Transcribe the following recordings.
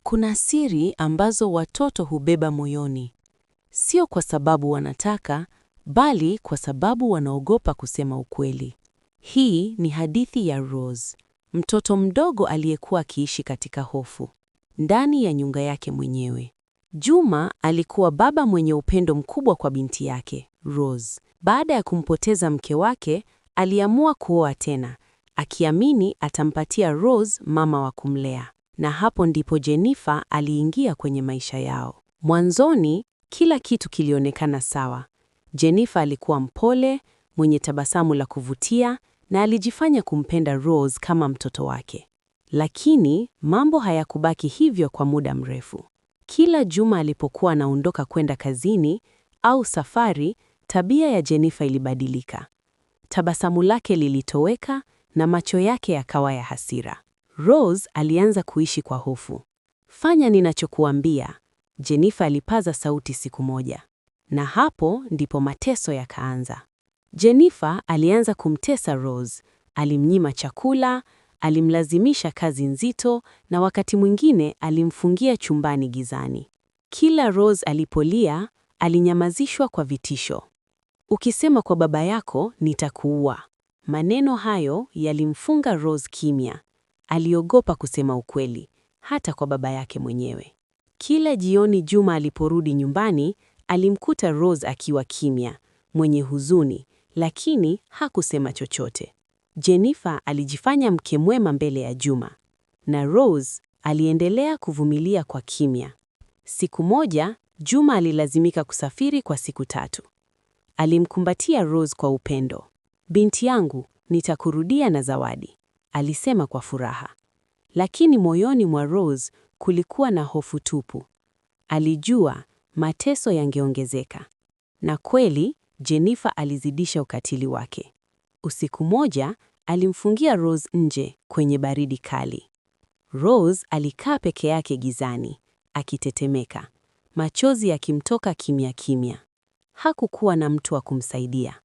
Kuna siri ambazo watoto hubeba moyoni, sio kwa sababu wanataka, bali kwa sababu wanaogopa kusema ukweli. Hii ni hadithi ya Rose, mtoto mdogo aliyekuwa akiishi katika hofu, ndani ya nyumba yake mwenyewe. Juma alikuwa baba mwenye upendo mkubwa kwa binti yake, Rose. Baada ya kumpoteza mke wake, aliamua kuoa tena, akiamini atampatia Rose mama wa kumlea. Na hapo ndipo Jennifer aliingia kwenye maisha yao. Mwanzoni, kila kitu kilionekana sawa. Jennifer alikuwa mpole, mwenye tabasamu la kuvutia, na alijifanya kumpenda Rose kama mtoto wake. Lakini mambo hayakubaki hivyo kwa muda mrefu. Kila Juma alipokuwa anaondoka kwenda kazini au safari, tabia ya Jennifer ilibadilika. Tabasamu lake lilitoweka na macho yake yakawa ya hasira. Rose alianza kuishi kwa hofu. Fanya ninachokuambia, Jennifer alipaza sauti siku moja. Na hapo ndipo mateso yakaanza. Jennifer alianza kumtesa Rose, alimnyima chakula, alimlazimisha kazi nzito na wakati mwingine alimfungia chumbani gizani. Kila Rose alipolia, alinyamazishwa kwa vitisho. Ukisema kwa baba yako, nitakuua. Maneno hayo yalimfunga Rose kimya. Aliogopa kusema ukweli, hata kwa baba yake mwenyewe. Kila jioni Juma aliporudi nyumbani, alimkuta Rose akiwa kimya, mwenye huzuni, lakini hakusema chochote. Jennifer alijifanya mke mwema mbele ya Juma, na Rose aliendelea kuvumilia kwa kimya. Siku moja, Juma alilazimika kusafiri kwa siku 3. Alimkumbatia Rose kwa upendo. Binti yangu, nitakurudia na zawadi, alisema kwa furaha. Lakini moyoni mwa Rose kulikuwa na hofu tupu. Alijua mateso yangeongezeka. Na kweli, Jennifer alizidisha ukatili wake. Usiku moja, alimfungia Rose nje kwenye baridi kali. Rose alikaa peke yake gizani, akitetemeka, machozi yakimtoka kimya kimya. Hakukuwa na mtu wa kumsaidia.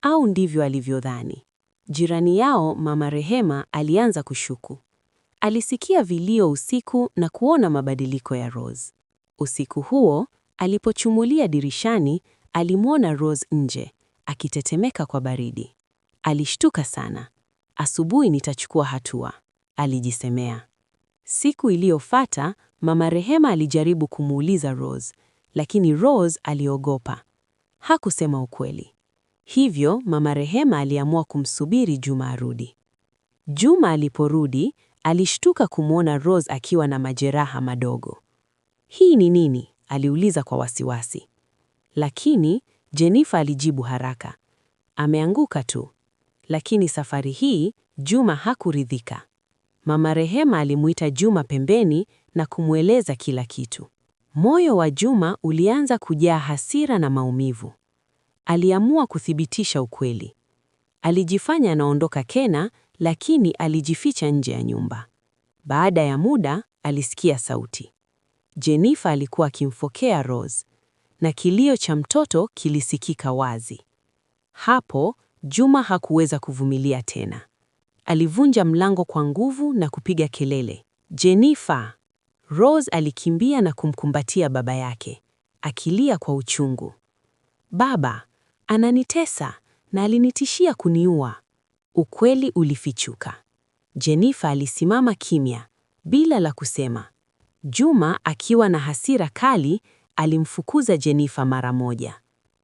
Au ndivyo alivyodhani. Jirani yao, Mama Rehema, alianza kushuku. Alisikia vilio usiku na kuona mabadiliko ya Rose. Usiku huo, alipochumulia dirishani, alimwona Rose nje, akitetemeka kwa baridi. Alishtuka sana. Asubuhi nitachukua hatua, alijisemea. Siku iliyofuata, Mama Rehema alijaribu kumuuliza Rose, lakini Rose aliogopa. Hakusema ukweli. Hivyo, Mama Rehema aliamua kumsubiri Juma arudi. Juma aliporudi, alishtuka kumwona Rose akiwa na majeraha madogo. Hii ni nini? Aliuliza kwa wasiwasi. Lakini Jennifer alijibu haraka. Ameanguka tu. Lakini safari hii, Juma hakuridhika. Mama Rehema alimuita Juma pembeni na kumweleza kila kitu. Moyo wa Juma ulianza kujaa hasira na maumivu. Aliamua kuthibitisha ukweli. Alijifanya anaondoka Kena, lakini alijificha nje ya nyumba. Baada ya muda, alisikia sauti. Jennifer alikuwa akimfokea Rose, na kilio cha mtoto kilisikika wazi. Hapo, Juma hakuweza kuvumilia tena. Alivunja mlango kwa nguvu na kupiga kelele. Jennifer! Rose alikimbia na kumkumbatia baba yake, akilia kwa uchungu. Baba, ananitesa na alinitishia kuniua. Ukweli ulifichuka. Jennifer alisimama kimya, bila la kusema. Juma, akiwa na hasira kali, alimfukuza Jennifer mara moja.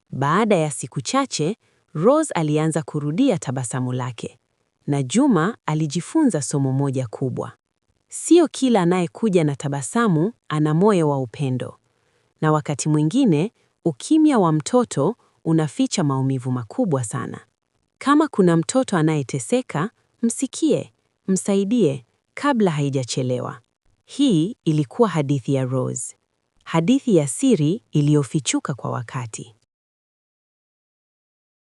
Baada ya siku chache, Rose alianza kurudia tabasamu lake. Na Juma alijifunza somo moja kubwa. Sio kila anayekuja na tabasamu ana moyo wa upendo. Na wakati mwingine, ukimya wa mtoto unaficha maumivu makubwa sana. Kama kuna mtoto anayeteseka, msikie, msaidie, kabla haijachelewa. Hii ilikuwa hadithi ya Rose. Hadithi ya siri iliyofichuka kwa wakati.